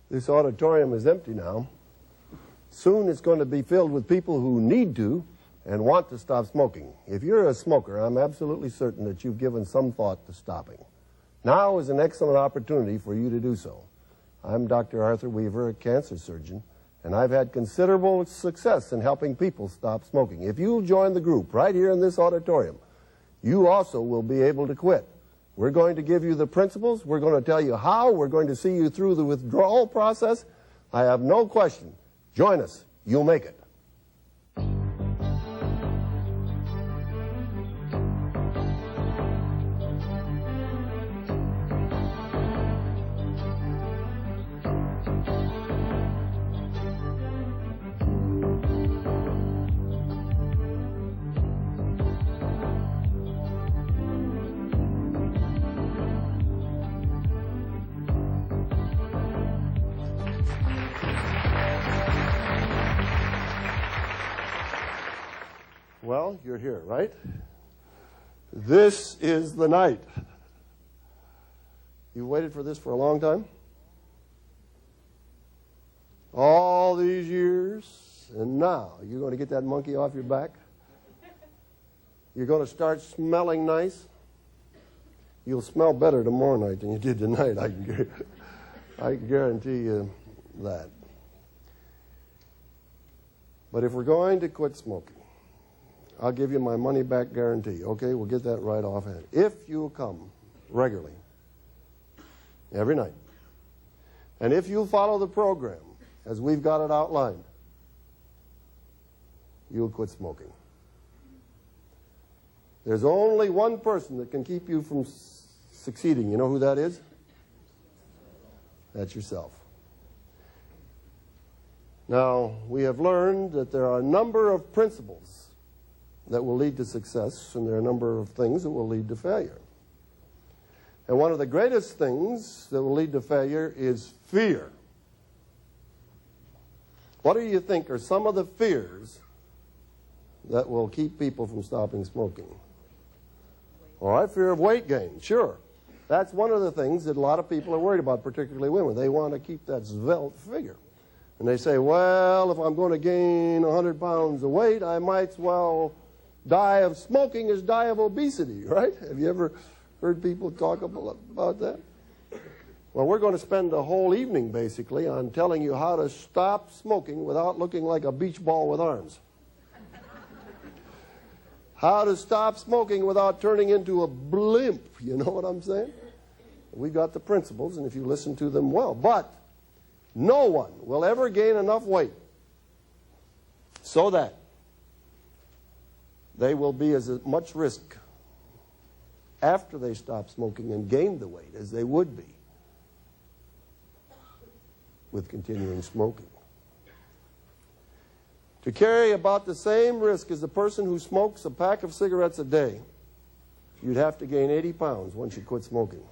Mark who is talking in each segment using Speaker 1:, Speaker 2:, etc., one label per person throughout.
Speaker 1: This auditorium is empty now. Soon it's going to be filled with people who need to and want to stop smoking. If you're a smoker, I'm absolutely certain that you've given some thought to stopping. Now is an excellent opportunity for you to do so. I'm Dr. Arthur Weaver, a cancer surgeon, and I've had considerable success in helping people stop smoking. If you'll join the group right here in this auditorium, you also will be able to quit. We're going to give you the principles. We're going to tell you how. We're going to see you through the withdrawal process. I have no question. Join us. You'll make it. Well, you're here, right? This is the night. You waited for this for a long time? All these years, and now you're going to get that monkey off your back? You're going to start smelling nice? You'll smell better tomorrow night than you did tonight, I can guarantee you that. But if we're going to quit smoking, I'll give you my money-back guarantee. Okay, we'll get that right offhand. If you'll come regularly, every night, and if you'll follow the program as we've got it outlined, you'll quit smoking. There's only one person that can keep you from succeeding. You know who that is? That's yourself. Now, we have learned that there are a number of principles that will lead to success, and there are a number of things that will lead to failure. And one of the greatest things that will lead to failure is fear. What do you think are some of the fears that will keep people from stopping smoking? All right, fear of weight gain, sure. That's one of the things that a lot of people are worried about, particularly women. They want to keep that svelte figure. And they say, well, if I'm going to gain 100 pounds of weight, I might as well die of smoking as die of obesity, right? Have you ever heard people talk about that? Well, we're going to spend the whole evening, basically, on telling you how to stop smoking without looking like a beach ball with arms. How to stop smoking without turning into a blimp, you know what I'm saying? We've got the principles, and if you listen to them well. But no one will ever gain enough weight so that they will be as much risk after they stop smoking and gain the weight as they would be with continuing smoking. To carry about the same risk as the person who smokes a pack of cigarettes a day, you'd have to gain 80 pounds once you quit smoking.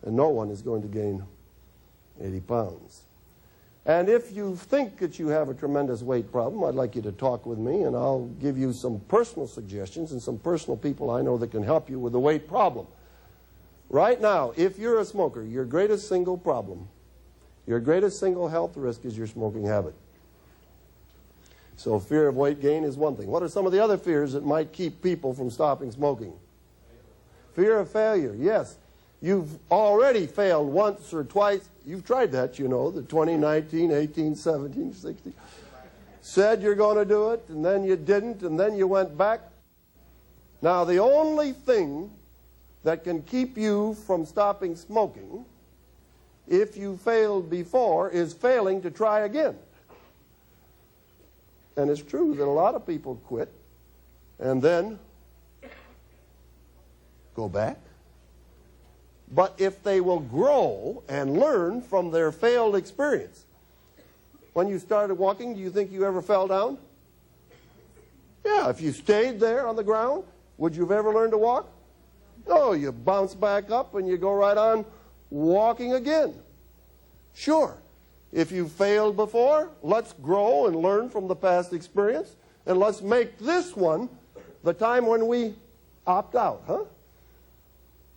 Speaker 1: And no one is going to gain 80 pounds. And if you think that you have a tremendous weight problem, I'd like you to talk with me, and I'll give you some personal suggestions and some personal people I know that can help you with the weight problem. Right now, if you're a smoker, your greatest single problem, your greatest single health risk is your smoking habit. So fear of weight gain is one thing. What are some of the other fears that might keep people from stopping smoking? Fear of failure, yes. You've already failed once or twice. You've tried that, you know, the 2019, 18, 17, 16. Said you're going to do it, and then you didn't, and then you went back. Now, the only thing that can keep you from stopping smoking, if you failed before, is failing to try again. And it's true that a lot of people quit and then go back. But if they will grow and learn from their failed experience. When you started walking, do you think you ever fell down? Yeah, if you stayed there on the ground, would you have ever learned to walk? No, you bounce back up and you go right on walking again. Sure, if you failed before, let's grow and learn from the past experience, and let's make this one the time when we opt out, huh?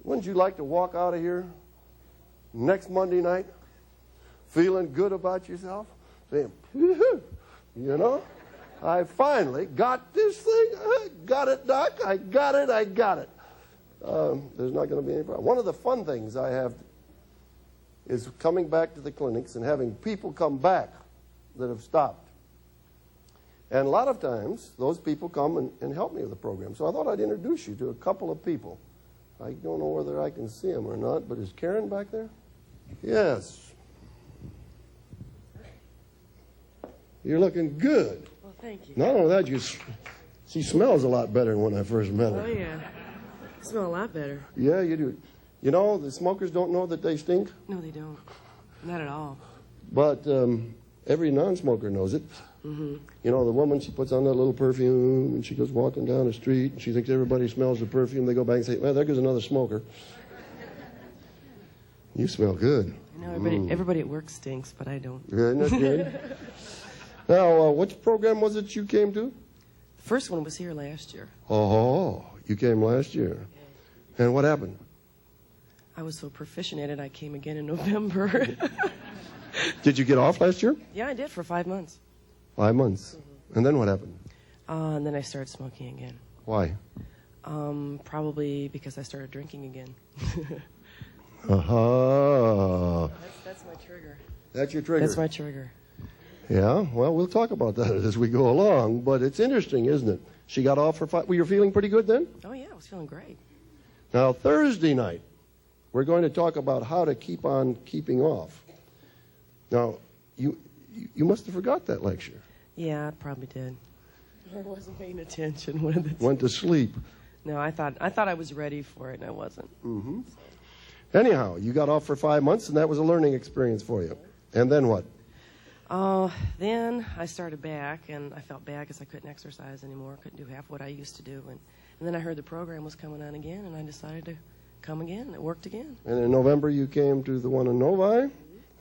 Speaker 1: Wouldn't you like to walk out of here next Monday night feeling good about yourself, saying, you know, I finally got this thing. I got it, Doc. I got it. There's not going to be any problem. One of the fun things I have is coming back to the clinics and having people come back that have stopped. And a lot of times, those people come and help me with the program. So I thought I'd introduce you to a couple of people. I don't know whether I can see them or not, but is Karen back there? Yes. You're looking good.
Speaker 2: Well, thank you.
Speaker 1: Not only that, she smells a lot better than when I first met her.
Speaker 2: Oh, yeah. You smell a lot better.
Speaker 1: Yeah, you do. You know, the smokers don't know that they stink.
Speaker 2: No, they don't. Not at all.
Speaker 1: But every non-smoker knows it.
Speaker 2: Mm-hmm.
Speaker 1: You know, the woman, she puts on that little perfume, and she goes walking down the street, and she thinks everybody smells the perfume. They go back and say, well, there goes another smoker. You smell good.
Speaker 2: I know, everybody at work stinks, but I don't.
Speaker 1: Yeah, isn't that good? Now, which program was it you came to?
Speaker 2: The first one was here last year.
Speaker 1: Oh, you came last year. And what happened?
Speaker 2: I was so proficient at it, I came again in November.
Speaker 1: Did you get off last year?
Speaker 2: Yeah, I did for 5 months.
Speaker 1: 5 months. Mm-hmm. And then what happened?
Speaker 2: And then I started smoking again.
Speaker 1: Why?
Speaker 2: Probably because I started drinking again.
Speaker 1: Uh-huh.
Speaker 2: That's my trigger.
Speaker 1: That's your trigger?
Speaker 2: That's my trigger.
Speaker 1: Yeah, well, we'll talk about that as we go along, but it's interesting, isn't it? She got off for 5. Well, you're feeling pretty good then?
Speaker 2: Oh, yeah, I was feeling great.
Speaker 1: Now, Thursday night, we're going to talk about how to keep on keeping off. Now, you must have forgot that lecture.
Speaker 2: Yeah, I probably did. I wasn't paying attention.
Speaker 1: Went to sleep.
Speaker 2: No, I thought I was ready for it, and I wasn't.
Speaker 1: Mm-hmm. Anyhow, you got off for 5 months, and that was a learning experience for you. And then what?
Speaker 2: Then I started back, and I felt bad because I couldn't exercise anymore. Couldn't do half what I used to do. And then I heard the program was coming on again, and I decided to come again, and it worked again.
Speaker 1: And in November, you came to the one in Novi,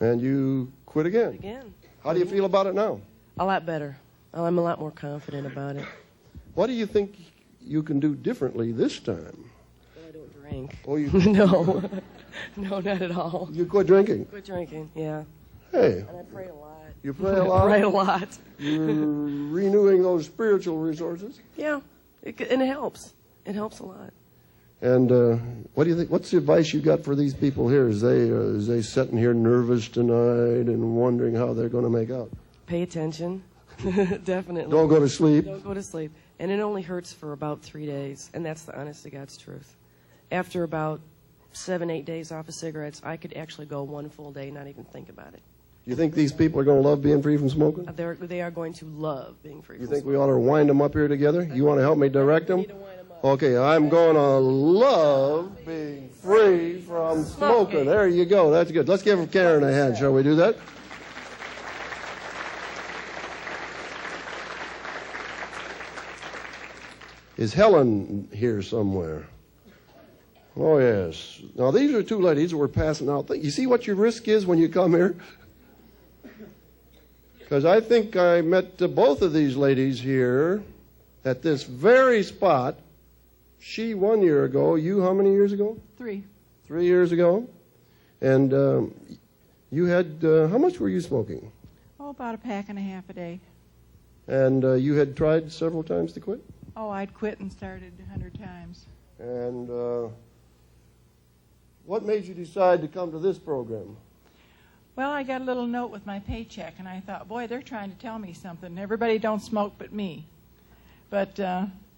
Speaker 1: and you quit again.
Speaker 2: Again.
Speaker 1: How do you feel about it now?
Speaker 2: A lot better. I'm a lot more confident about it.
Speaker 1: What do you think you can do differently this time?
Speaker 2: Well, I don't drink.
Speaker 1: Oh, you
Speaker 2: No. No, not at all.
Speaker 1: You quit drinking?
Speaker 2: Quit drinking, yeah.
Speaker 1: Hey.
Speaker 2: And I pray a lot.
Speaker 1: You pray a lot?
Speaker 2: I pray a lot.
Speaker 1: You're renewing those spiritual resources?
Speaker 2: Yeah, and it helps. It helps a lot.
Speaker 1: And what do you think? What's the advice you got for these people here? Is they sitting here nervous tonight and wondering how they're going to make out?
Speaker 2: Pay attention, definitely.
Speaker 1: Don't go to sleep.
Speaker 2: Don't go to sleep. And it only hurts for about 3 days, and that's the honest to God's truth. After about 7-8 days off of cigarettes, I could actually go one full day and not even think about it.
Speaker 1: You think these people are going to love being free from smoking?
Speaker 2: They are going to love being free from
Speaker 1: smoking. You think
Speaker 2: smoking.
Speaker 1: we ought to wind them up here together? You want to help me direct them? Okay, I'm going to love being free from smoking. There you go. That's good. Let's give Karen a hand. Shall we do that? Is Helen here somewhere? Oh, yes. Now, these are two ladies that we're passing out. You see what your risk is when you come here? Because I think I met both of these ladies here at this very spot. She 1 year ago. You how many years ago?
Speaker 3: 3.
Speaker 1: 3 years ago. And you had, how much were you smoking?
Speaker 3: Oh, about a pack and a half a day.
Speaker 1: And you had tried several times to quit?
Speaker 3: Oh, I'd quit and started 100 times.
Speaker 1: And what made you decide to come to this program?
Speaker 3: Well, I got a little note with my paycheck, and I thought, boy, they're trying to tell me something. Everybody don't smoke but me. But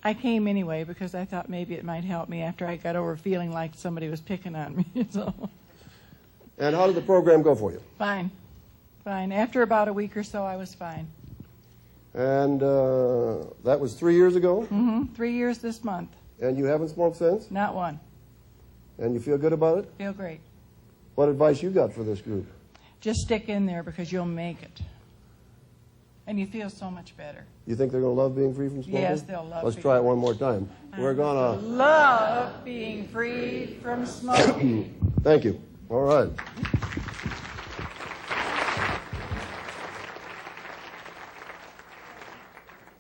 Speaker 3: I came anyway because I thought maybe it might help me after I got over feeling like somebody was picking on me. So.
Speaker 1: And how did the program go for you?
Speaker 3: Fine. Fine. After about a week or so, I was fine.
Speaker 1: And that was 3 years ago?
Speaker 3: Mm-hmm. 3 years this month.
Speaker 1: And you haven't smoked since?
Speaker 3: Not one.
Speaker 1: And you feel good about it?
Speaker 3: Feel great.
Speaker 1: What advice you got for this group?
Speaker 3: Just stick in there because you'll make it. And you feel so much better.
Speaker 1: You think they're going to love being free from smoking?
Speaker 3: Yes, they'll love it.
Speaker 1: Let's try it one more time. We're going to
Speaker 3: love being free from smoking.
Speaker 1: Thank you. All right.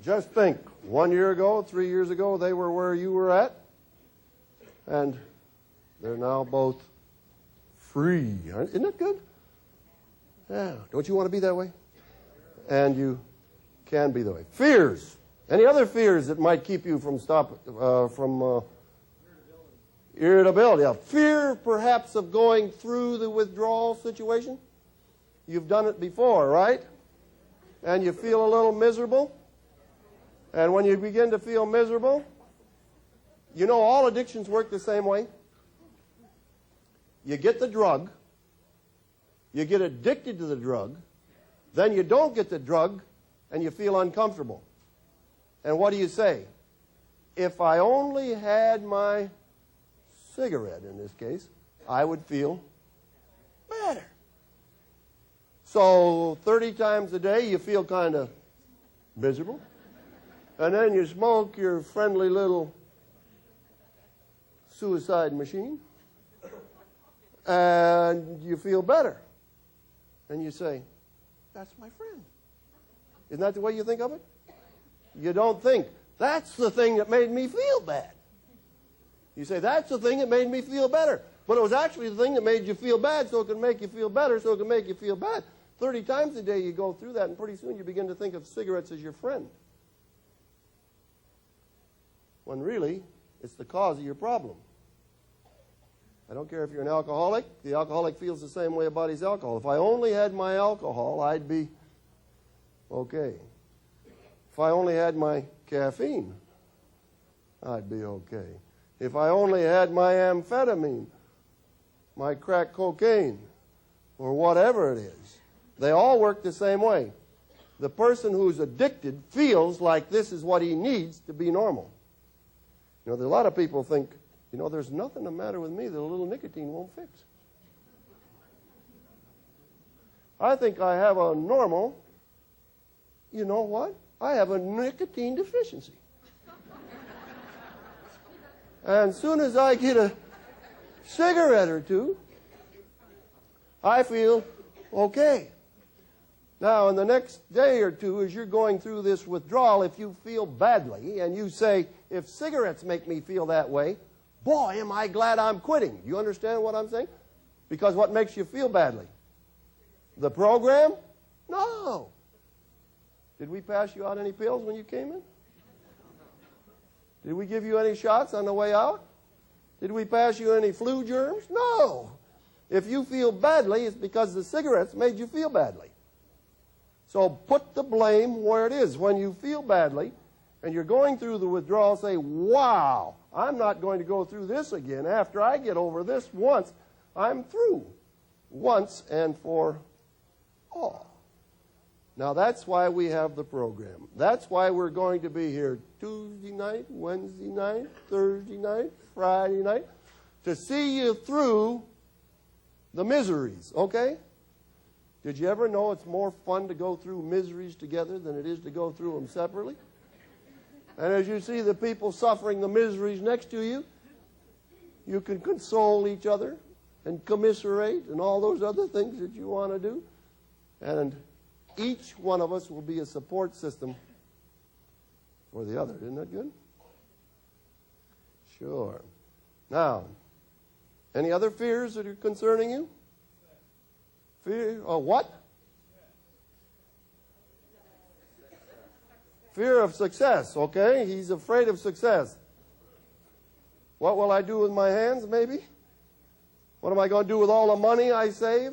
Speaker 1: Just think, 1 year ago, 3 years ago, they were where you were at, and they're now both free. Isn't that good? Yeah. Don't you want to be that way? And you can be that way. Fears. Any other fears that might keep you from irritability? Yeah. Fear, perhaps, of going through the withdrawal situation. You've done it before, right? And you feel a little miserable. And when you begin to feel miserable, you know all addictions work the same way. You get the drug. You get addicted to the drug. Then you don't get the drug, and you feel uncomfortable. And what do you say? If I only had my cigarette, in this case, I would feel better. So 30 times a day, you feel kind of miserable. And then you smoke your friendly little suicide machine, and you feel better. And you say, that's my friend. Isn't that the way you think of it? You don't think, that's the thing that made me feel bad. You say, that's the thing that made me feel better. But it was actually the thing that made you feel bad, so it could make you feel better, so it could make you feel bad. 30 times a day you go through that, and pretty soon you begin to think of cigarettes as your friend. When really, it's the cause of your problem. I don't care if you're an alcoholic. The alcoholic feels the same way about his alcohol. If I only had my alcohol, I'd be okay. If I only had my caffeine, I'd be okay. If I only had my amphetamine, my crack cocaine, or whatever it is, they all work the same way. The person who's addicted feels like this is what he needs to be normal. You know, a lot of people think, you know, there's nothing the matter with me that a little nicotine won't fix. I think I have a normal, you know what? I have a nicotine deficiency. And as soon as I get a cigarette or two, I feel okay. Now, in the next day or two, as you're going through this withdrawal, if you feel badly and you say, if cigarettes make me feel that way, boy, am I glad I'm quitting. You understand what I'm saying? Because what makes you feel badly? The program? No. Did we pass you out any pills when you came in? Did we give you any shots on the way out? Did we pass you any flu germs? No. If you feel badly, it's because the cigarettes made you feel badly. So put the blame where it is. When you feel badly and you're going through the withdrawal, say, wow, I'm not going to go through this again. After I get over this once, I'm through. Once and for all. Now, that's why we have the program. That's why we're going to be here Tuesday night, Wednesday night, Thursday night, Friday night, to see you through the miseries, okay? Did you ever know it's more fun to go through miseries together than it is to go through them separately? And as you see the people suffering the miseries next to you, you can console each other and commiserate and all those other things that you want to do. And each one of us will be a support system for the other. Isn't that good? Sure. Now, any other fears that are concerning you? Fear of what? Fear of success, okay? He's afraid of success. What will I do with my hands, maybe? What am I going to do with all the money I save?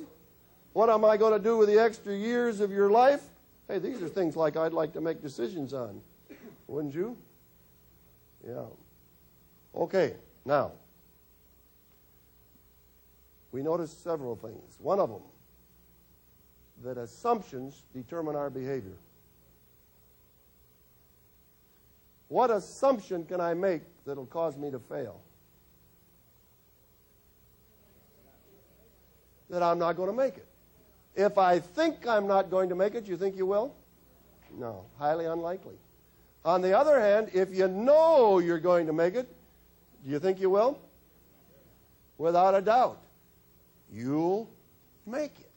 Speaker 1: What am I going to do with the extra years of your life? Hey, these are things like I'd like to make decisions on. Wouldn't you? Yeah. Okay, now, we noticed several things. One of them, that assumptions determine our behavior. What assumption can I make that will cause me to fail? That I'm not going to make it. If I think I'm not going to make it, you think you will? No, highly unlikely. On the other hand, if you know you're going to make it, do you think you will? Without a doubt, you'll make it.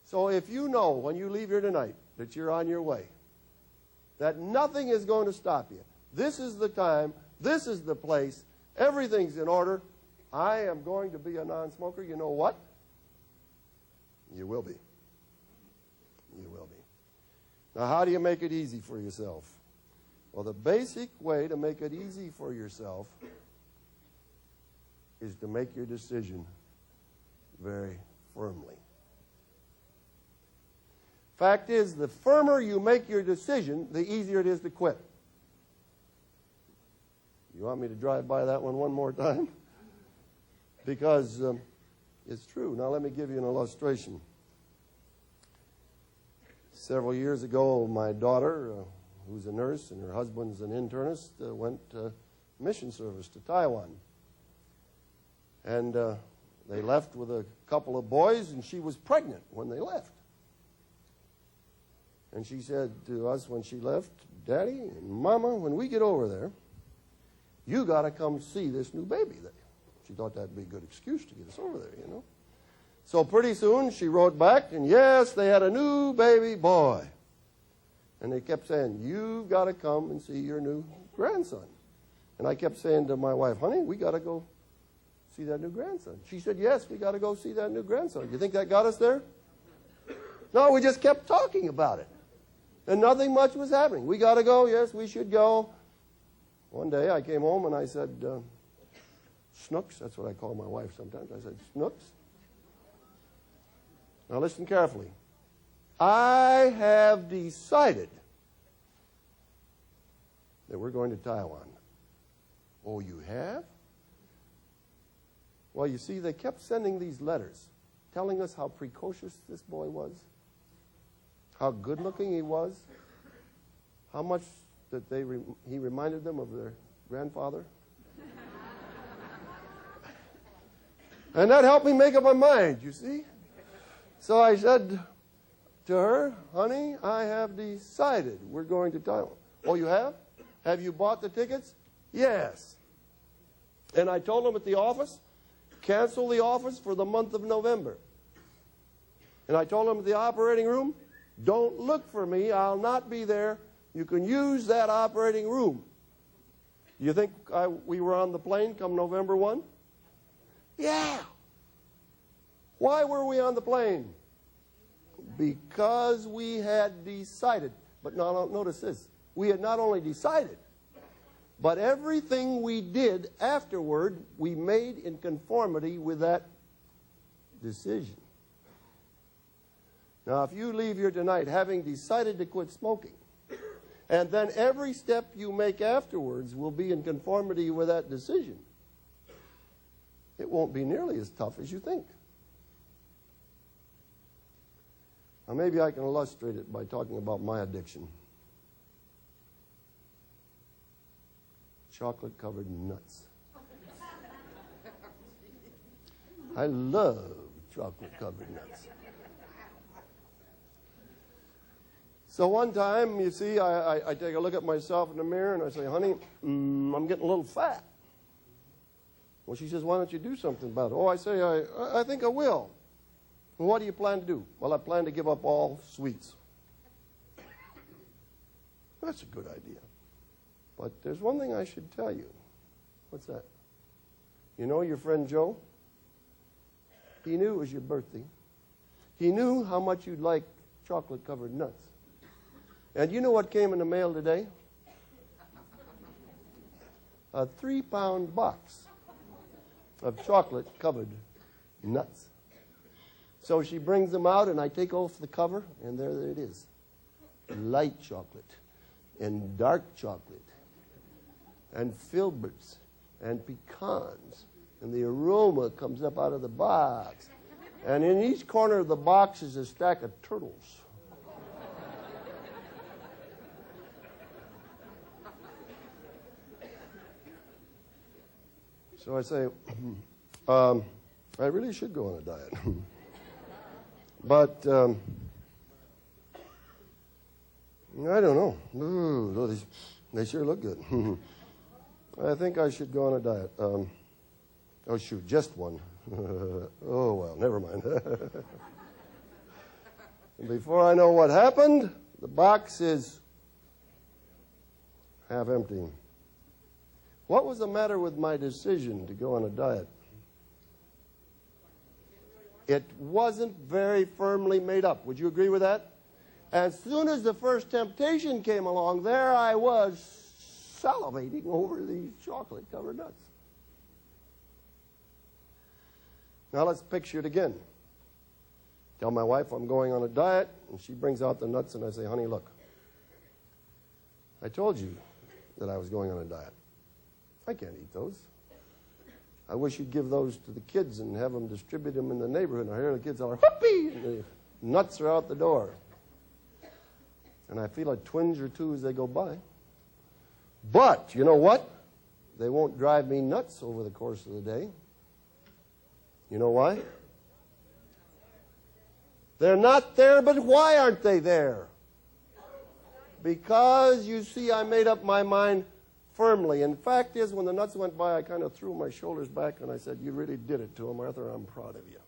Speaker 1: So if you know when you leave here tonight that you're on your way, that nothing is going to stop you, this is the time, this is the place, everything's in order, I am going to be a non-smoker, you know what? You will be. You will be. Now, how do you make it easy for yourself? Well, the basic way to make it easy for yourself is to make your decision very firmly. Fact is, the firmer you make your decision, the easier it is to quit. You want me to drive by that one more time? Because it's true. Now let me give you an illustration. Several years ago, my daughter, who's a nurse and her husband's an internist, went mission service to Taiwan. And they left with a couple of boys, and she was pregnant when they left. And she said to us when she left, Daddy and Mama, when we get over there, you got to come see this new baby. She thought that'd be a good excuse to get us over there, you know. So pretty soon she wrote back, and yes, they had a new baby boy. And they kept saying, you've got to come and see your new grandson. And I kept saying to my wife, honey, we got to go see that new grandson. She said, yes, we got to go see that new grandson. Do you think that got us there? No, we just kept talking about it. And nothing much was happening. We got to go, yes, we should go. One day I came home and I said, Snooks, that's what I call my wife sometimes. I said, Snooks. Now listen carefully. I have decided that we're going to Taiwan. Oh, you have? Well, you see, they kept sending these letters telling us how precocious this boy was, how good-looking he was, how much that he reminded them of their grandfather. And that helped me make up my mind, you see. So I said to her, honey, I have decided we're going to Taiwan. Oh, you have? Have you bought the tickets? Yes. And I told them at the office, cancel the office for the month of November. And I told them at the operating room, don't look for me. I'll not be there. You can use that operating room. Do you think we were on the plane come November 1? Yeah. Why were we on the plane? Because we had decided. But no, notice this. We had not only decided, but everything we did afterward, we made in conformity with that decision. Now, if you leave here tonight having decided to quit smoking, and then every step you make afterwards will be in conformity with that decision, it won't be nearly as tough as you think. Now, maybe I can illustrate it by talking about my addiction. Chocolate-covered nuts. I love chocolate-covered nuts. So one time, you see, I take a look at myself in the mirror and I say, honey, I'm getting a little fat. Well, she says, why don't you do something about it? Oh, I say, I think I will. Well, what do you plan to do? Well, I plan to give up all sweets. That's a good idea. But there's one thing I should tell you. What's that? You know your friend Joe? He knew it was your birthday. He knew how much you'd like chocolate-covered nuts. And you know what came in the mail today? A 3-pound box of chocolate-covered nuts. So she brings them out, and I take off the cover, and there it is. Light chocolate and dark chocolate and filberts and pecans. And the aroma comes up out of the box. And in each corner of the box is a stack of turtles. So I say, I really should go on a diet. But I don't know. Ooh, they sure look good. I think I should go on a diet. Oh, shoot, just one. Oh, well, never mind. And before I know what happened, the box is half empty. What was the matter with my decision to go on a diet? It wasn't very firmly made up. Would you agree with that? As soon as the first temptation came along, there I was salivating over these chocolate-covered nuts. Now let's picture it again. Tell my wife I'm going on a diet, and she brings out the nuts, and I say, honey, look, I told you that I was going on a diet. I can't eat those. I wish you'd give those to the kids and have them distribute them in the neighborhood. And I hear the kids are, whoopee, and the nuts are out the door. And I feel a twinge or two as they go by. But, you know what? They won't drive me nuts over the course of the day. You know why? They're not there, but why aren't they there? Because, you see, I made up my mind firmly. And the fact is, when the nuts went by, I kind of threw my shoulders back and I said, you really did it to them, Arthur. I'm proud of you.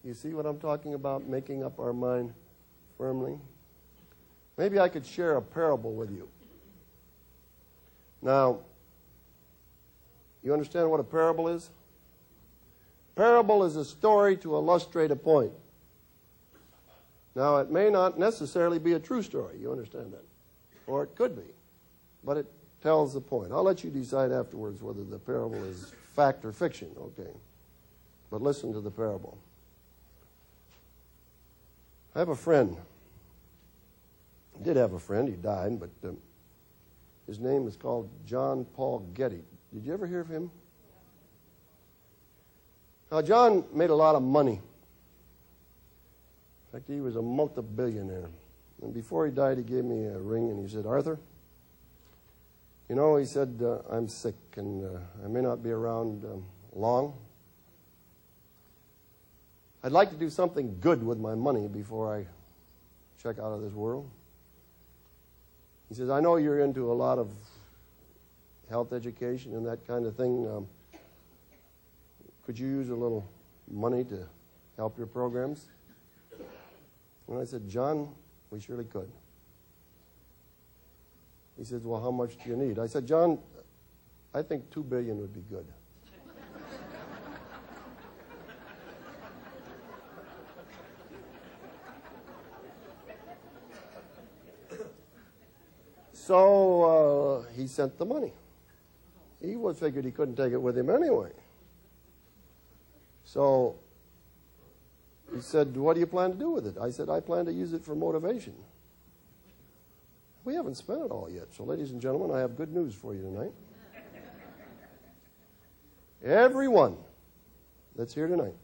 Speaker 1: You see what I'm talking about, making up our mind firmly? Maybe I could share a parable with you. Now, you understand what a parable is? Parable is a story to illustrate a point. Now, it may not necessarily be a true story. You understand that? Or it could be. But it tells the point. I'll let you decide afterwards whether the parable is fact or fiction, okay? But listen to the parable. I have a friend. I did have a friend. He died, but his name is called John Paul Getty. Did you ever hear of him? Now, John made a lot of money. In fact, he was a multi-billionaire. And before he died, he gave me a ring, and he said, Arthur, you know, he said, I'm sick, and I may not be around long. I'd like to do something good with my money before I check out of this world. He says, I know you're into a lot of health education and that kind of thing. Could you use a little money to help your programs? And I said, John, we surely could. He says, well, how much do you need? I said, John, I think $2 billion would be good. So he sent the money. He figured he couldn't take it with him anyway. So he said, what do you plan to do with it? I said, I plan to use it for motivation. We haven't spent it all yet. So, ladies and gentlemen, I have good news for you tonight. Everyone that's here tonight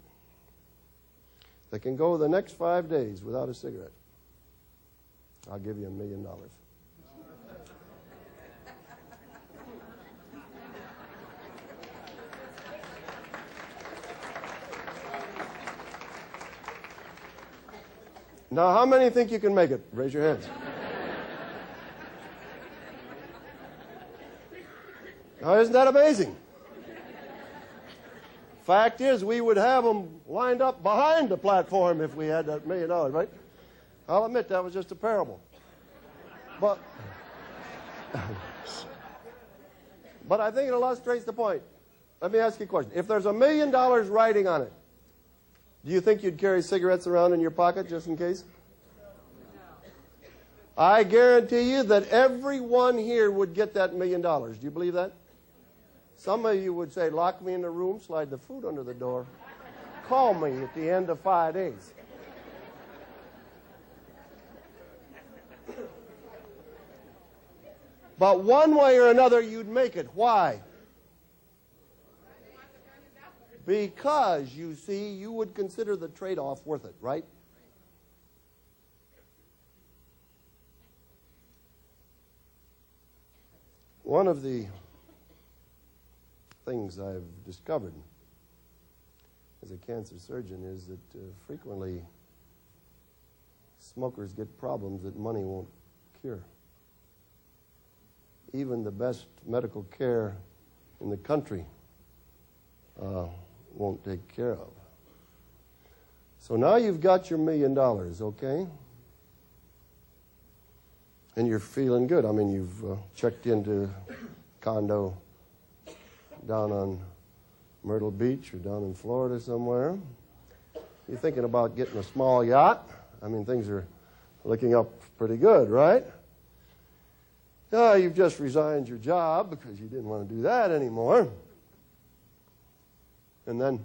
Speaker 1: that can go the next 5 days without a cigarette, I'll give you $1 million. Now, how many think you can make it? Raise your hands. Now, isn't that amazing? Fact is, we would have them lined up behind the platform if we had that $1 million, right? I'll admit that was just a parable. But I think it illustrates the point. Let me ask you a question. If there's $1 million riding on it, do you think you'd carry cigarettes around in your pocket just in case? I guarantee you that everyone here would get that $1 million. Do you believe that? Some of you would say, lock me in the room, slide the food under the door, call me at the end of 5 days. But one way or another, you'd make it. Why? Because, you see, you would consider the trade-off worth it, right? One of the things I've discovered as a cancer surgeon is that frequently smokers get problems that money won't cure. Even the best medical care in the country won't take care of. So now you've got your $1 million, okay? And you're feeling good. I mean, you've checked into a condo down on Myrtle Beach or down in Florida somewhere. You're thinking about getting a small yacht. I mean, things are looking up pretty good, right? You've just resigned your job because you didn't want to do that anymore. And then,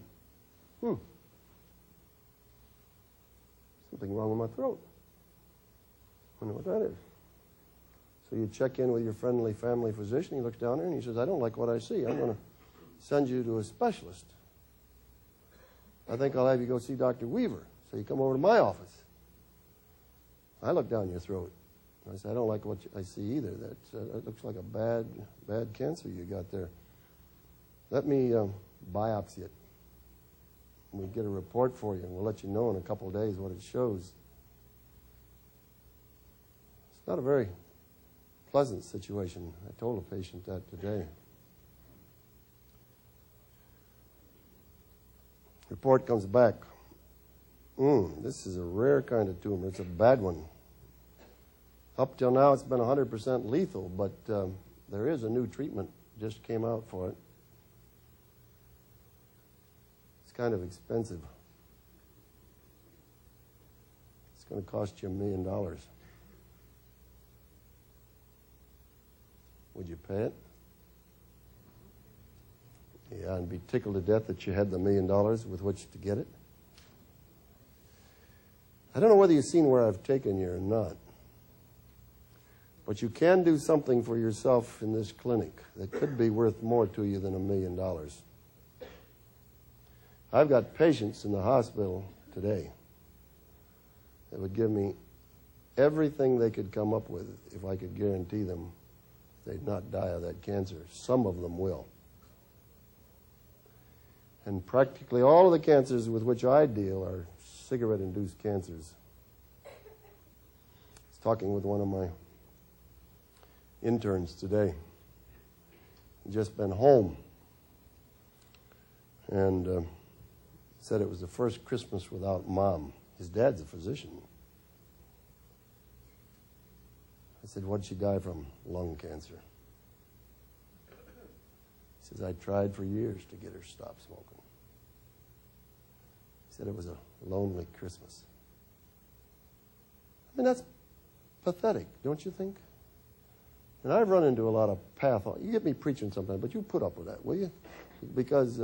Speaker 1: something wrong with my throat. Wonder what that is. So you check in with your friendly family physician. He looks down there and he says, I don't like what I see. I'm going to send you to a specialist. I think I'll have you go see Dr. Weaver. So you come over to my office. I look down your throat. I said, I don't like what I see either. That looks like a bad cancer you got there. Let me biopsy it. We'll get a report for you, and we'll let you know in a couple of days what it shows. It's not a very pleasant situation. I told a patient that today. Report comes back. This is a rare kind of tumor. It's a bad one. Up till now, it's been 100% lethal, but there is a new treatment just came out for it. It's kind of expensive. It's going to cost you $1 million. Would you pay it? Yeah, and be tickled to death that you had the $1 million with which to get it? I don't know whether you've seen where I've taken you or not, but you can do something for yourself in this clinic that could be worth more to you than $1 million. I've got patients in the hospital today that would give me everything they could come up with if I could guarantee them they'd not die of that cancer. Some of them will. And practically all of the cancers with which I deal are cigarette-induced cancers. I was talking with one of my interns today. He'd just been home and said it was the first Christmas without Mom. His dad's a physician. I said, what'd she die from? Lung cancer. He says, I tried for years to get her to stop smoking. He said it was a lonely Christmas. I mean, that's pathetic, don't you think? And I've run into a lot of You get me preaching sometimes, but you put up with that, will you? Because,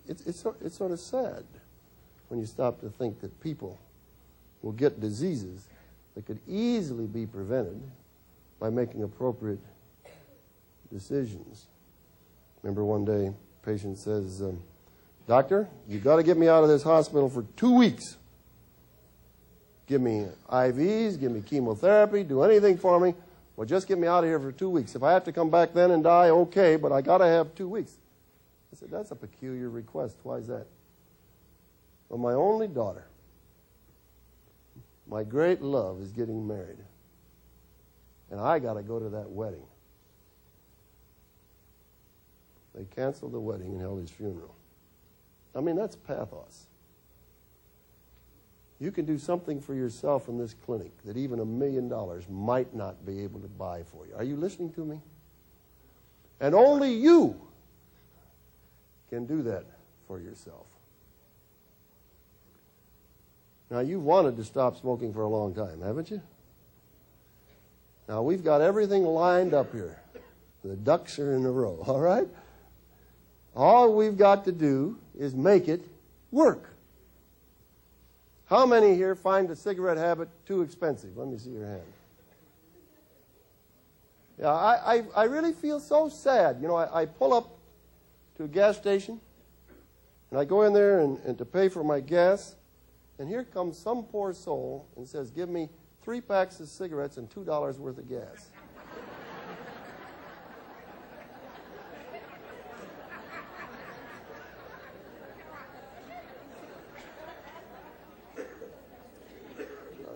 Speaker 1: it's sort of sad when you stop to think that people will get diseases that could easily be prevented by making appropriate decisions. Remember one day, a patient says, Doctor, you've got to get me out of this hospital for 2 weeks. Give me IVs, give me chemotherapy, do anything for me. Well, just get me out of here for 2 weeks. If I have to come back then and die, okay, but I got to have 2 weeks. I said, that's a peculiar request. Why is that? Well, my only daughter, my great love, is getting married. And I got to go to that wedding. They canceled the wedding and held his funeral. I mean, that's pathos. You can do something for yourself in this clinic that even $1 million might not be able to buy for you. Are you listening to me? And only you can do that for yourself. Now, you've wanted to stop smoking for a long time, haven't you? Now, we've got everything lined up here. The ducks are in a row, all right? All we've got to do is make it work. How many here find the cigarette habit too expensive? Let me see your hand. Yeah, I really feel so sad. You know, I pull up to a gas station, and I go in there and to pay for my gas, and here comes some poor soul and says, give me 3 packs of cigarettes and $2 worth of gas.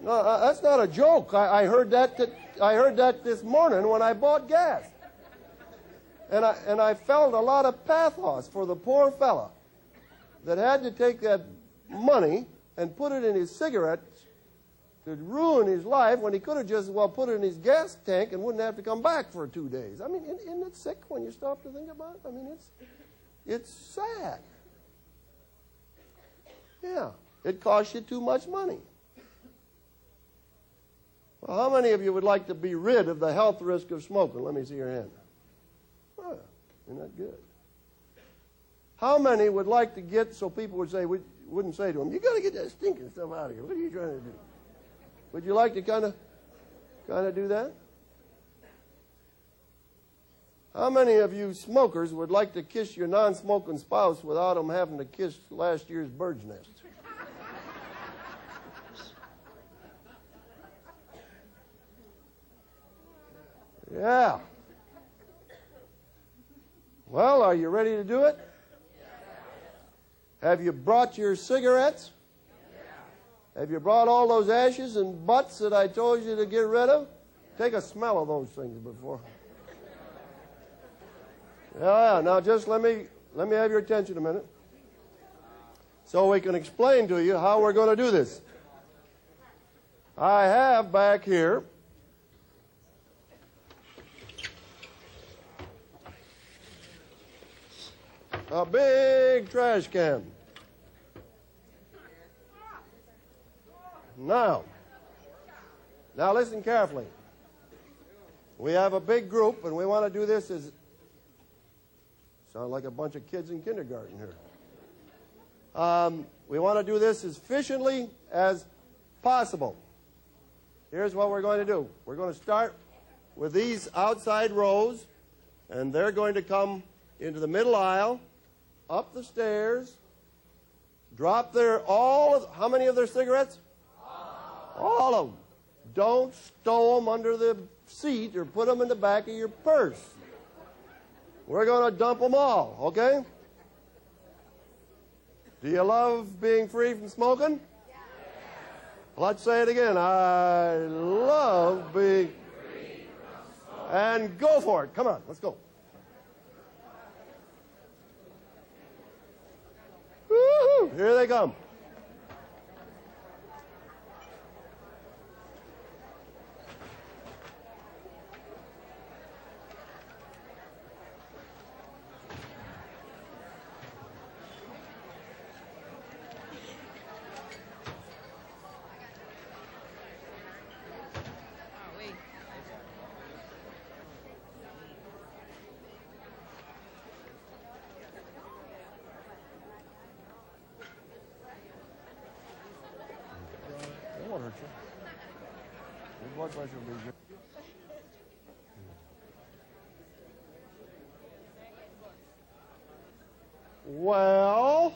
Speaker 1: No, that's not a joke. I heard that this morning when I bought gas. And I felt a lot of pathos for the poor fella that had to take that money and put it in his cigarettes to ruin his life when he could have just, put it in his gas tank and wouldn't have to come back for 2 days. I mean, isn't it sick when you stop to think about it? I mean, It's sad. Yeah, it costs you too much money. Well, how many of you would like to be rid of the health risk of smoking? Let me see your hand. Oh, isn't that good? How many would like to get so people would say, wouldn't say to them, you got to get that stinking stuff out of here. What are you trying to do? Would you like to kind of do that? How many of you smokers would like to kiss your non-smoking spouse without them having to kiss last year's bird's nest? Yeah. Well, are you ready to do it? Have you brought your cigarettes? Have you brought all those ashes and butts that I told you to get rid of? Take a smell of those things before. Yeah, now just let me have your attention a minute so we can explain to you how we're going to do this. I have back here a big trash can. Now listen carefully. We have a big group, and we want to do this as... Sound like a bunch of kids in kindergarten here. We want to do this as efficiently as possible. Here's what we're going to do. We're going to start with these outside rows, and they're going to come into the middle aisle, up the stairs, drop how many of their cigarettes? All of them. Don't stow them under the seat or put them in the back of your purse. We're going to dump them all, okay? Do you love being free from smoking? Yes. Let's say it again. I love being free from smoking. And go for it. Come on, let's go. Woo-hoo, here they come. Blood pressure will be good. Well,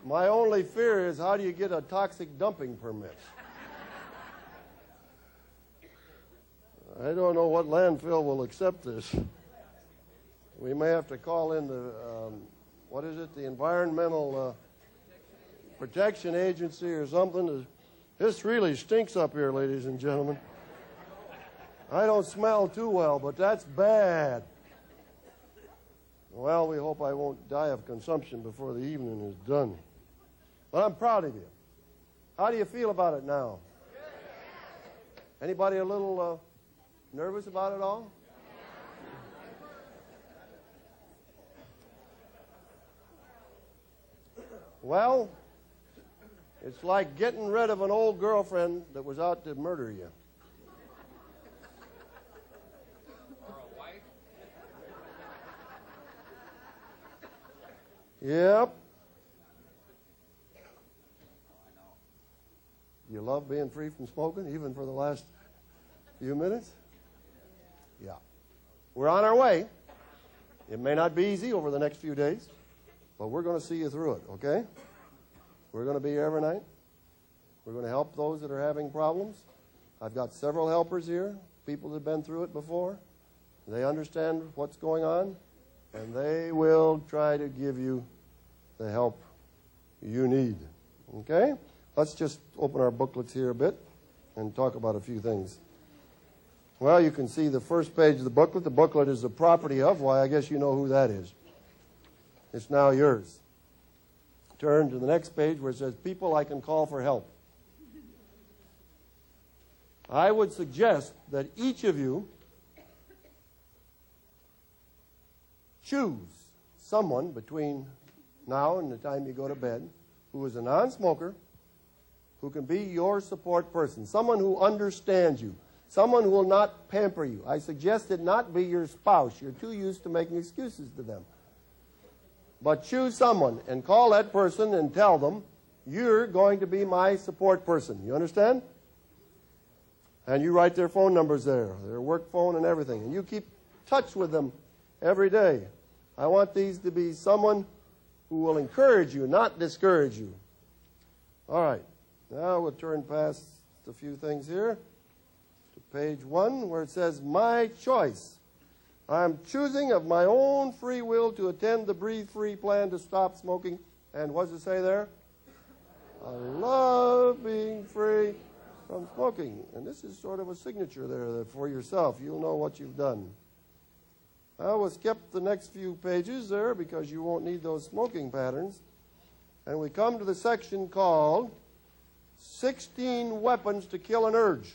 Speaker 1: my only fear is, how do you get a toxic dumping permit? I don't know what landfill will accept this. We may have to call in the, the Environmental Protection Agency or something. This really stinks up here, ladies and gentlemen. I don't smell too well, but that's bad. Well, we hope I won't die of consumption before the evening is done. But I'm proud of you. How do you feel about it now? Anybody a little... nervous about it all? Well, it's like getting rid of an old girlfriend that was out to murder you.
Speaker 4: Or a wife?
Speaker 1: Yep. You love being free from smoking, even for the last few minutes? Yeah. We're on our way. It may not be easy over the next few days, but we're going to see you through it, okay? We're going to be here every night. We're going to help those that are having problems. I've got several helpers here, people that have been through it before. They understand what's going on, and they will try to give you the help you need, okay? Let's just open our booklets here a bit and talk about a few things. Well, you can see the first page of the booklet. The booklet is the property of, why, I guess you know who that is. It's now yours. turn to the next page where it says, people I can call for help. I would suggest that each of you choose someone between now and the time you go to bed who is a non-smoker, who can be your support person, someone who understands you, someone who will not pamper you. I suggest it not be your spouse. You're too used to making excuses to them. But choose someone and call that person and tell them, you're going to be my support person. You understand? And you write their phone numbers there, their work phone and everything. And you keep touch with them every day. I want these to be someone who will encourage you, not discourage you. All right. Now we'll turn past a few things here to page 1 where it says, my choice. I'm choosing of my own free will to attend the Breathe Free plan to stop smoking. And what does it say there? I love being free from smoking. And this is sort of a signature there for yourself. You'll know what you've done. I will skip the next few pages there because you won't need those smoking patterns. And we come to the section called 16 Weapons to Kill an Urge.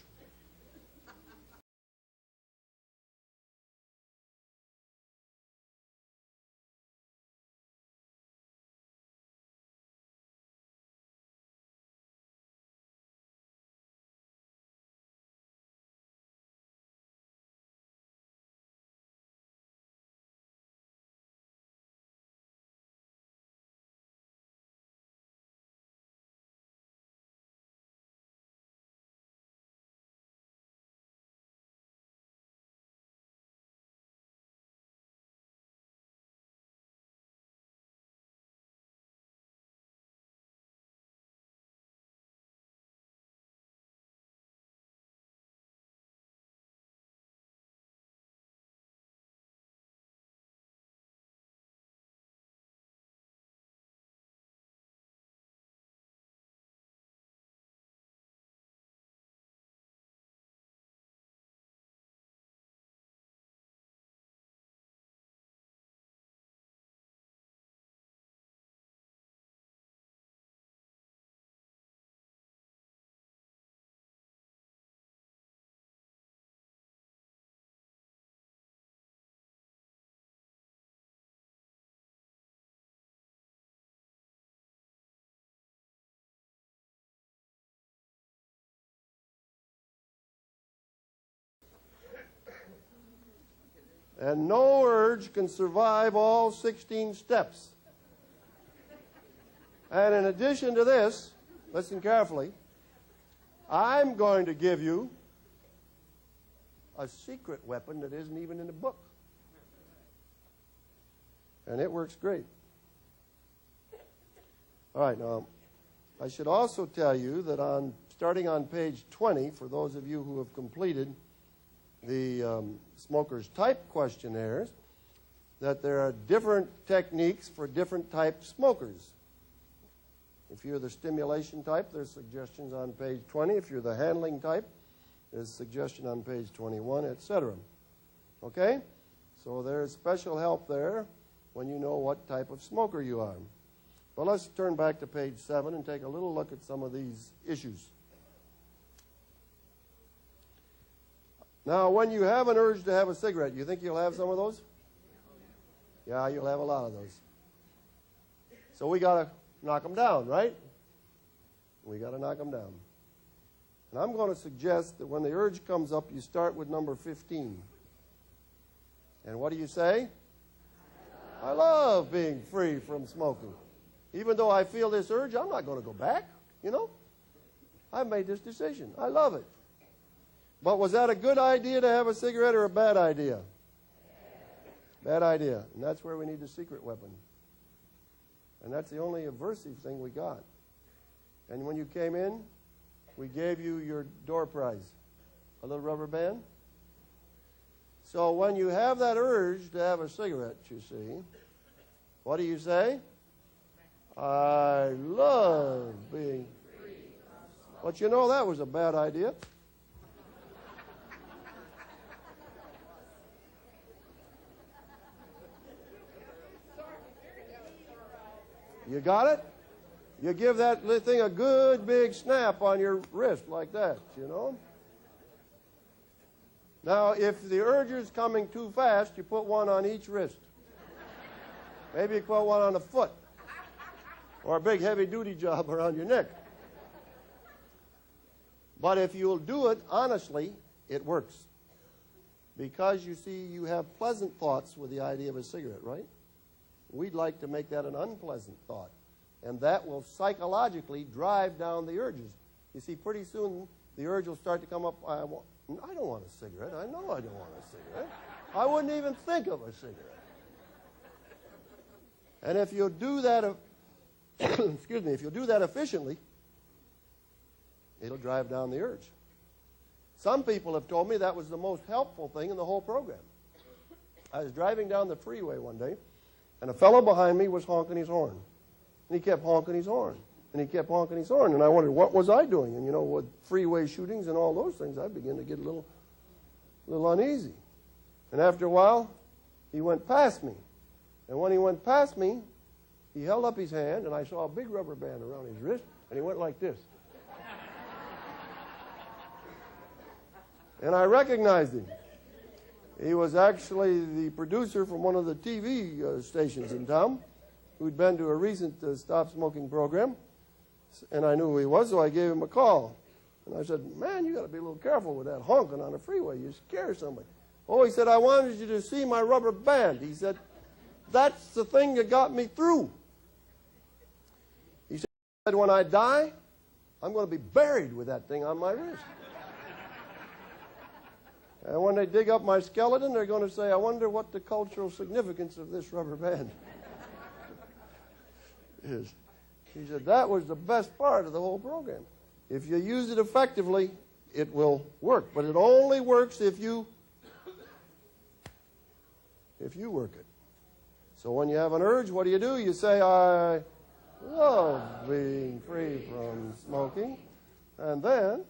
Speaker 1: And no urge can survive all 16 steps. And in addition to this, listen carefully, I'm going to give you a secret weapon that isn't even in the book. And it works great. All right, now, I should also tell you that starting on page 20, for those of you who have completed the smoker's type questionnaires, that there are different techniques for different type smokers. If you're the stimulation type, there's suggestions on page 20. If you're the handling type, there's suggestion on page 21, etc. Okay? So there's special help there when you know what type of smoker you are. But let's turn back to page 7 and take a little look at some of these issues. Now, when you have an urge to have a cigarette, you think you'll have some of those? Yeah, you'll have a lot of those. So we got to knock them down, right? We got to knock them down. And I'm going to suggest that when the urge comes up, you start with number 15. And what do you say? I love being free from smoking. Even though I feel this urge, I'm not going to go back, you know? I've made this decision. I love it. But was that a good idea to have a cigarette or a bad idea? Bad idea. And that's where we need the secret weapon. And that's the only aversive thing we got. And when you came in, we gave you your door prize, a little rubber band. So when you have that urge to have a cigarette, you see, what do you say? I love being free. But you know, that was a bad idea. You got it? You give that thing a good big snap on your wrist like that, you know. Now, if the urge is coming too fast, you put one on each wrist. Maybe you put one on the foot. Or a big heavy-duty job around your neck. But if you'll do it honestly, it works. Because, you see, you have pleasant thoughts with the idea of a cigarette, right? We'd like to make that an unpleasant thought. And that will psychologically drive down the urges. You see, pretty soon the urge will start to come up. I don't want a cigarette. I know I don't want a cigarette. I wouldn't even think of a cigarette. And if you do that, excuse me, if you do that efficiently, it'll drive down the urge. Some people have told me that was the most helpful thing in the whole program. I was driving down the freeway one day, and a fellow behind me was honking his horn. And he kept honking his horn. And he kept honking his horn. And I wondered, what was I doing? And, you know, with freeway shootings and all those things, I began to get a little uneasy. And after a while, he went past me. And when he went past me, he held up his hand, and I saw a big rubber band around his wrist, and he went like this. And I recognized him. He was actually the producer from one of the TV stations in town who'd been to a recent stop smoking program. And I knew who he was, so I gave him a call. And I said, man, you got to be a little careful with that honking on the freeway. You scare somebody. Oh, he said, I wanted you to see my rubber band. He said, that's the thing that got me through. He said, when I die, I'm going to be buried with that thing on my wrist. And when they dig up my skeleton, they're going to say, I wonder what the cultural significance of this rubber band is. He said, that was the best part of the whole program. If you use it effectively, it will work. But it only works if you work it. So when you have an urge, what do? You say, I love being free from smoking. And then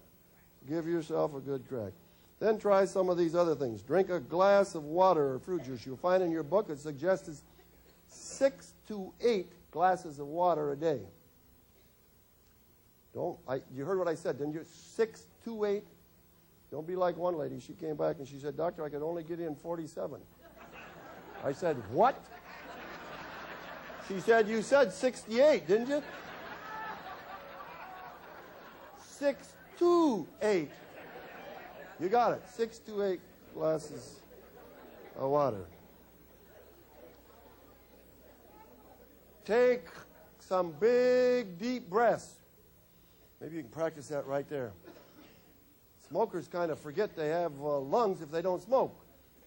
Speaker 1: give yourself a good crack. Then try some of these other things. Drink a glass of water or fruit juice. You'll find in your book it suggests 6 to 8 glasses of water a day. You heard what I said, didn't you? 6 to 8. Don't be like one lady. She came back and she said, Doctor, I could only get in 47. I said, what? She said, you said 68, didn't you? 6 to 8. You got it. 6 to 8 glasses of water. Take some big, deep breaths. Maybe you can practice that right there. Smokers kind of forget they have lungs if they don't smoke.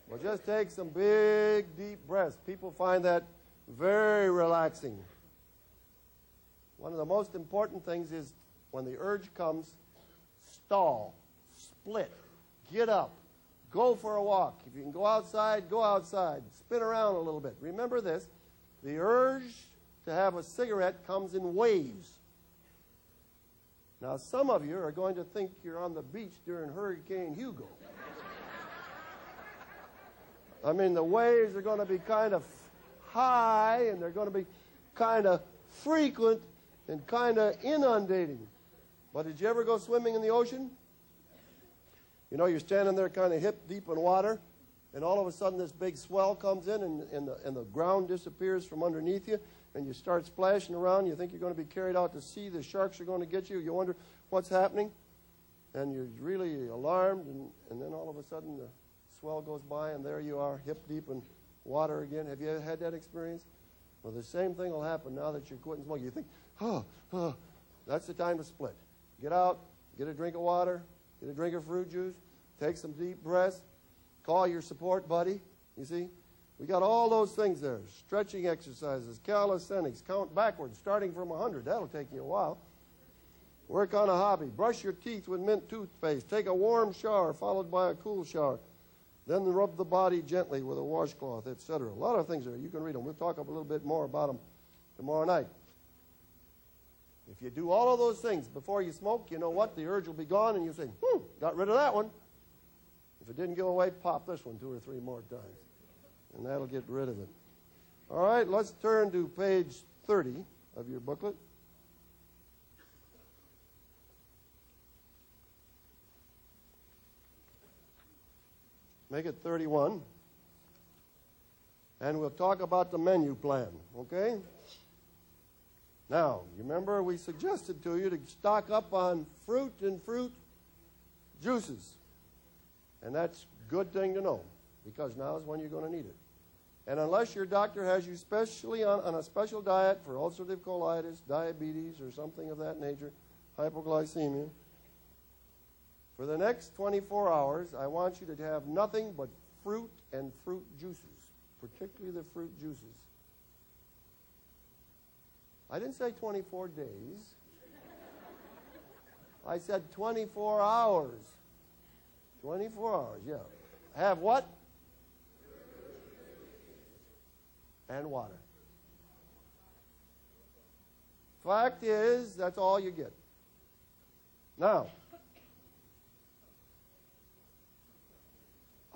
Speaker 1: Well, just take some big, deep breaths. People find that very relaxing. One of the most important things is when the urge comes, stall, split. Get up. Go for a walk. If you can go outside, go outside. Spin around a little bit. Remember this. The urge to have a cigarette comes in waves. Now, some of you are going to think you're on the beach during Hurricane Hugo. I mean, the waves are going to be kind of high, and they're going to be kind of frequent and kind of inundating. But did you ever go swimming in the ocean? You know, you're standing there kind of hip deep in water, and all of a sudden this big swell comes in, and the ground disappears from underneath you, and you start splashing around. You think you're going to be carried out to sea. The sharks are going to get you. You wonder what's happening, and you're really alarmed, and then all of a sudden the swell goes by, and there you are, hip deep in water again. Have you ever had that experience? Well, the same thing will happen now that you're quitting smoking. You think, that's the time to split. Get out, get a drink of water, get a drink of fruit juice, take some deep breaths, call your support buddy. You see, we got all those things there. Stretching exercises, calisthenics, count backwards, starting from 100. That'll take you a while. Work on a hobby. Brush your teeth with mint toothpaste. Take a warm shower followed by a cool shower. Then rub the body gently with a washcloth, etc. A lot of things there. You can read them. We'll talk a little bit more about them tomorrow night. If you do all of those things before you smoke, you know what? The urge will be gone, and you say, got rid of that one. If it didn't go away, pop this one 2 or 3 more times, and that'll get rid of it. All right, let's turn to page 30 of your booklet. Make it 31. And we'll talk about the menu plan, okay? Now, you remember we suggested to you to stock up on fruit and fruit juices. And that's a good thing to know, because now is when you're going to need it. And unless your doctor has you specially on a special diet for ulcerative colitis, diabetes, or something of that nature, hypoglycemia, for the next 24 hours, I want you to have nothing but fruit and fruit juices, particularly the fruit juices. I didn't say 24 days. I said 24 hours. 24 hours, yeah. Have what? And water. Fact is, that's all you get. Now,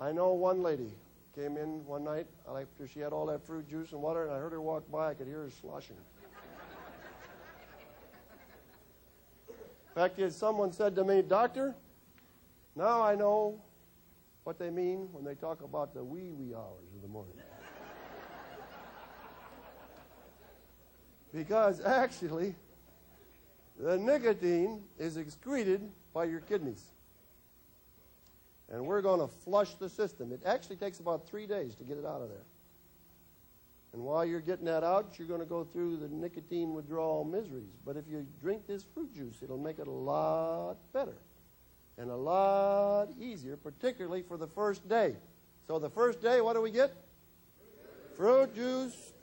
Speaker 1: I know one lady came in one night after she had all that fruit juice and water, and I heard her walk by. I could hear her sloshing. Fact is, someone said to me, "Doctor, now I know what they mean when they talk about the wee hours of the morning." Because actually, the nicotine is excreted by your kidneys. And we're going to flush the system. It actually takes about 3 days to get it out of there. And while you're getting that out, you're going to go through the nicotine withdrawal miseries. But if you drink this fruit juice, it'll make it a lot better and a lot easier, particularly for the first day. So the first day, what do we get? Fruit juice.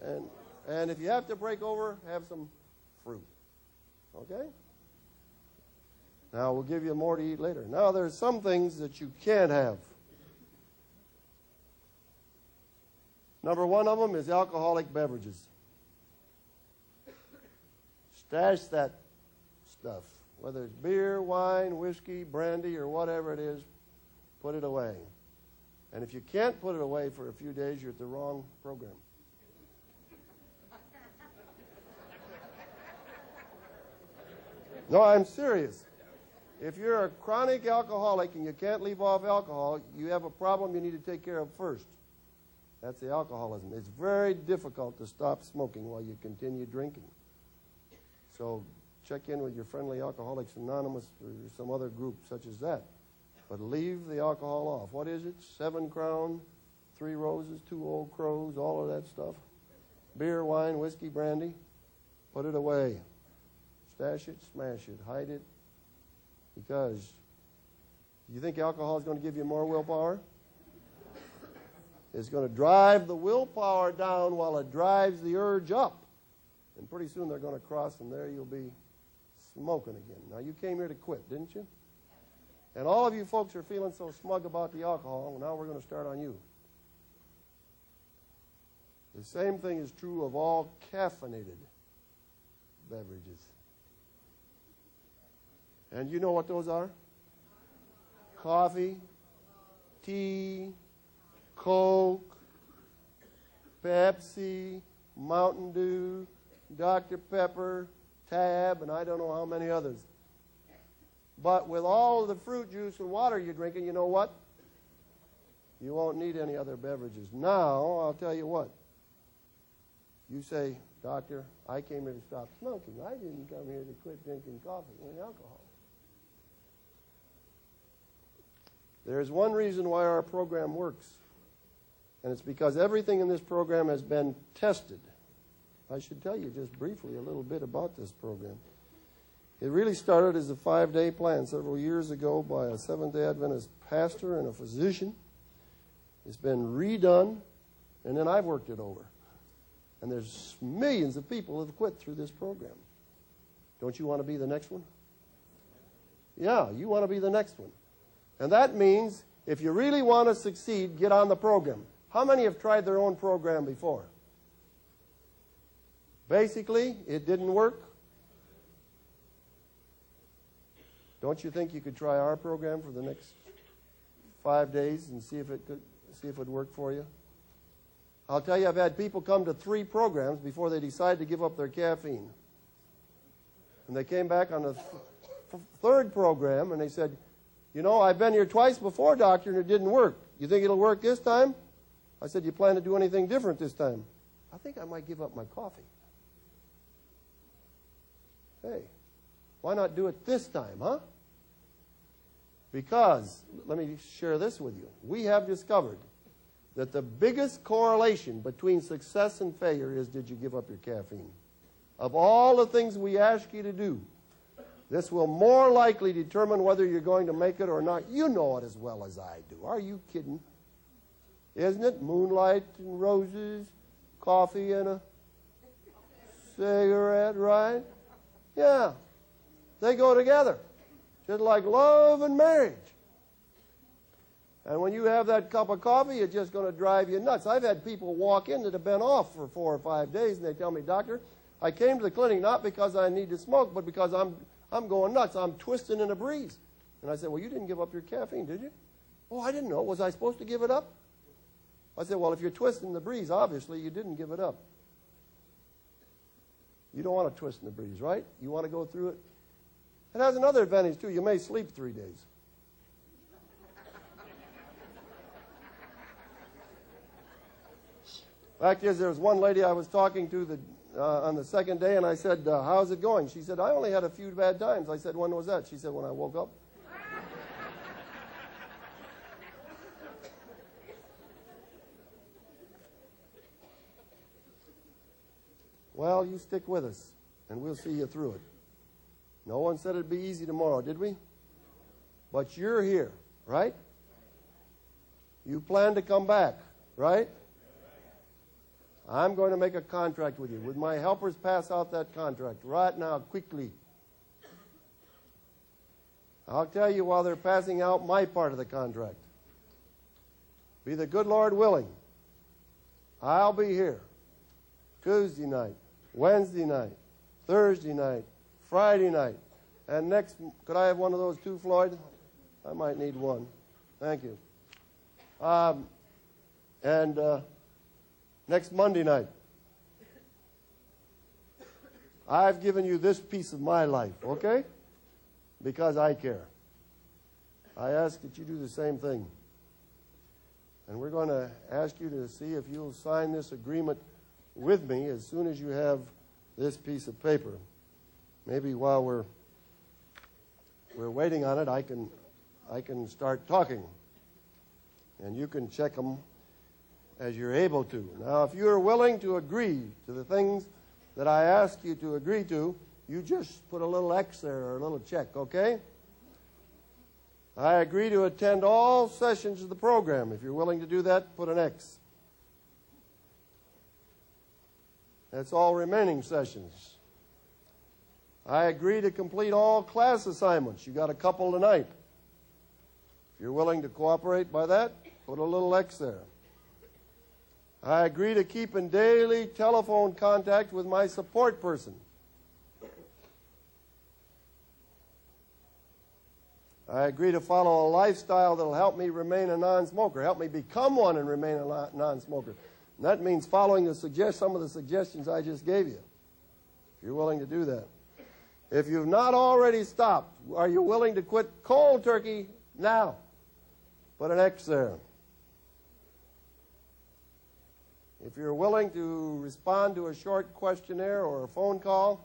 Speaker 1: And if you have to break over, have some fruit. Okay? Now, we'll give you more to eat later. Now, there's some things that you can't have. Number one of them is alcoholic beverages. Stash that stuff. Whether it's beer, wine, whiskey, brandy, or whatever it is, put it away. And if you can't put it away for a few days, you're at the wrong program. No, I'm serious. If you're a chronic alcoholic and you can't leave off alcohol, you have a problem you need to take care of first. That's the alcoholism. It's very difficult to stop smoking while you continue drinking. So check in with your friendly Alcoholics Anonymous or some other group such as that. But leave the alcohol off. What is it? 7 Crown, 3 Roses, 2 Old Crows, all of that stuff. Beer, wine, whiskey, brandy. Put it away. Stash it, smash it, hide it. Because you think alcohol is going to give you more willpower? It's going to drive the willpower down while it drives the urge up. And pretty soon they're going to cross, and there you'll be smoking again. Now, you came here to quit, didn't you? And all of you folks are feeling so smug about the alcohol. Well, now we're going to start on you. The same thing is true of all caffeinated beverages. And you know what those are? Coffee, tea, Coke, Pepsi, Mountain Dew, Dr. Pepper, Tab, and I don't know how many others. But with all of the fruit juice and water you're drinking, you know what? You won't need any other beverages. Now, I'll tell you what. You say, "Doctor, I came here to stop smoking. I didn't come here to quit drinking coffee and alcohol." There's one reason why our program works, and it's because everything in this program has been tested. I should tell you just briefly a little bit about this program. It really started as a 5-day plan several years ago by a Seventh-day Adventist pastor and a physician. It's been redone, and then I've worked it over. And there's millions of people who have quit through this program. Don't you want to be the next one? Yeah, you want to be the next one. And that means if you really want to succeed, get on the program. How many have tried their own program before? Basically, it didn't work. Don't you think you could try our program for the next 5 days and see if it would work for you? I'll tell you, I've had people come to 3 programs before they decide to give up their caffeine. And they came back on the third program and they said, "You know, I've been here twice before, doctor, and it didn't work." You think it'll work this time? I said, you plan to do anything different this time? I think I might give up my coffee. Hey, why not do it this time, huh? Because, let me share this with you. We have discovered that the biggest correlation between success and failure is, did you give up your caffeine? Of all the things we ask you to do, this will more likely determine whether you're going to make it or not. You know it as well as I do. Are you kidding? Isn't it? Moonlight and roses, coffee and a cigarette, right? Yeah. They go together, just like love and marriage. And when you have that cup of coffee, it's just going to drive you nuts. I've had people walk in that have been off for 4 or 5 days, and they tell me, doctor, I came to the clinic not because I need to smoke, but because I'm going nuts. I'm twisting in a breeze. And I said, well, you didn't give up your caffeine, did you? Oh, I didn't know. Was I supposed to give it up? I said, well, if you're twisting the breeze, obviously you didn't give it up. You don't want to twist in the breeze, right? You want to go through it. It has another advantage, too. You may sleep 3 days. Fact is, there was one lady I was talking to on the second day, and I said, how's it going? She said, I only had a few bad times. I said, when was that? She said, when I woke up. Well, you stick with us, and we'll see you through it. No one said it'd be easy tomorrow, did we? But you're here, right? You plan to come back, right? I'm going to make a contract with you. Would my helpers pass out that contract right now, quickly? I'll tell you while they're passing out my part of the contract. Be the good Lord willing, I'll be here Tuesday night, Wednesday night, Thursday night, Friday night, and next, could I have one of those too, Floyd? I might need one. Thank you. Next Monday night. I've given you this piece of my life, okay? Because I care. I ask that you do the same thing. And we're going to ask you to see if you'll sign this agreement with me as soon as you have this piece of paper. Maybe while we're waiting on it, I can start talking. And you can check them as you're able to. Now, if you're willing to agree to the things that I ask you to agree to, you just put a little X there or a little check, okay? I agree to attend all sessions of the program. If you're willing to do that, put an X. That's all remaining sessions. I agree to complete all class assignments. You got a couple tonight. If you're willing to cooperate by that, put a little X there. I agree to keep in daily telephone contact with my support person. I agree to follow a lifestyle that will help me remain a non-smoker, help me become one and remain a non-smoker. And that means following some of the suggestions I just gave you, if you're willing to do that. If you've not already stopped, are you willing to quit cold turkey now? Put an X there. If you're willing to respond to a short questionnaire or a phone call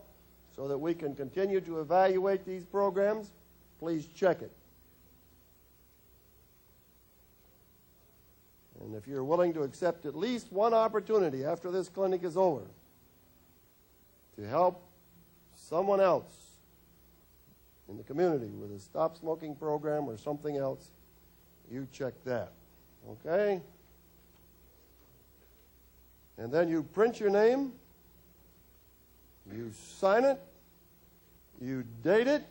Speaker 1: so that we can continue to evaluate these programs, please check it. And if you're willing to accept at least one opportunity after this clinic is over to help someone else in the community with a stop smoking program or something else, you check that. Okay? And then you print your name, you sign it, you date it,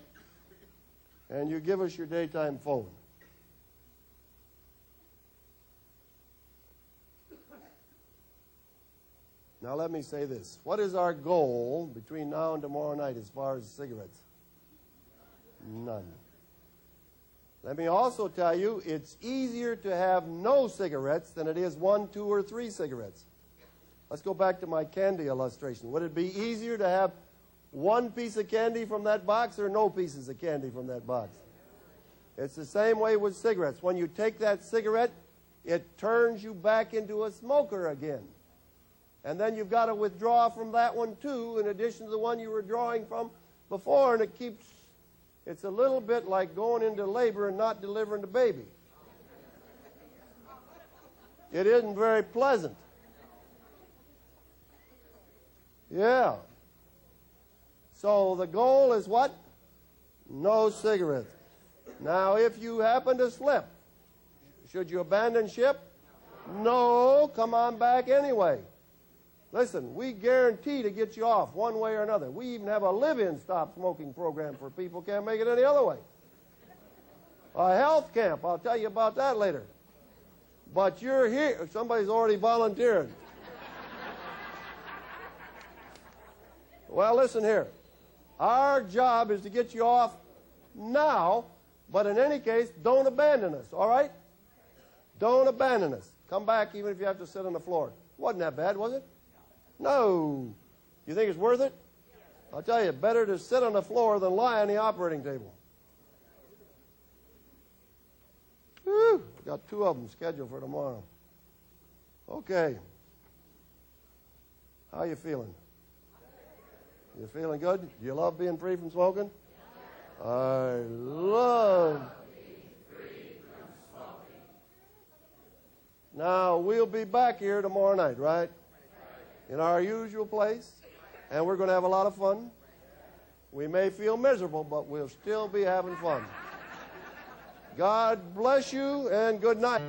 Speaker 1: and you give us your daytime phone. Now let me say this. What is our goal between now and tomorrow night as far as cigarettes? None. Let me also tell you, it's easier to have no cigarettes than it is 1, 2, or 3 cigarettes. Let's go back to my candy illustration. Would it be easier to have one piece of candy from that box or no pieces of candy from that box? It's the same way with cigarettes. When you take that cigarette, it turns you back into a smoker again. And then you've got to withdraw from that one too, in addition to the one you were drawing from before, and it's a little bit like going into labor and not delivering the baby. It isn't very pleasant. Yeah. So the goal is what? No cigarettes. Now, if you happen to slip, should you abandon ship? No, come on back anyway. Listen, we guarantee to get you off one way or another. We even have a live-in stop smoking program for people who can't make it any other way. A health camp, I'll tell you about that later. But you're here. Somebody's already volunteered. Well, listen here. Our job is to get you off now, but in any case, don't abandon us, all right? Don't abandon us. Come back even if you have to sit on the floor. Wasn't that bad, was it? No. You think it's worth it? I'll tell you, better to sit on the floor than lie on the operating table. Whew. Got 2 of them scheduled for tomorrow. Okay. How you feeling? You feeling good? Do you love being free from smoking? I love being free from smoking. Now, we'll be back here tomorrow night, right? In our usual place, and we're going to have a lot of fun. We may feel miserable, but we'll still be having fun. God bless you, and good night.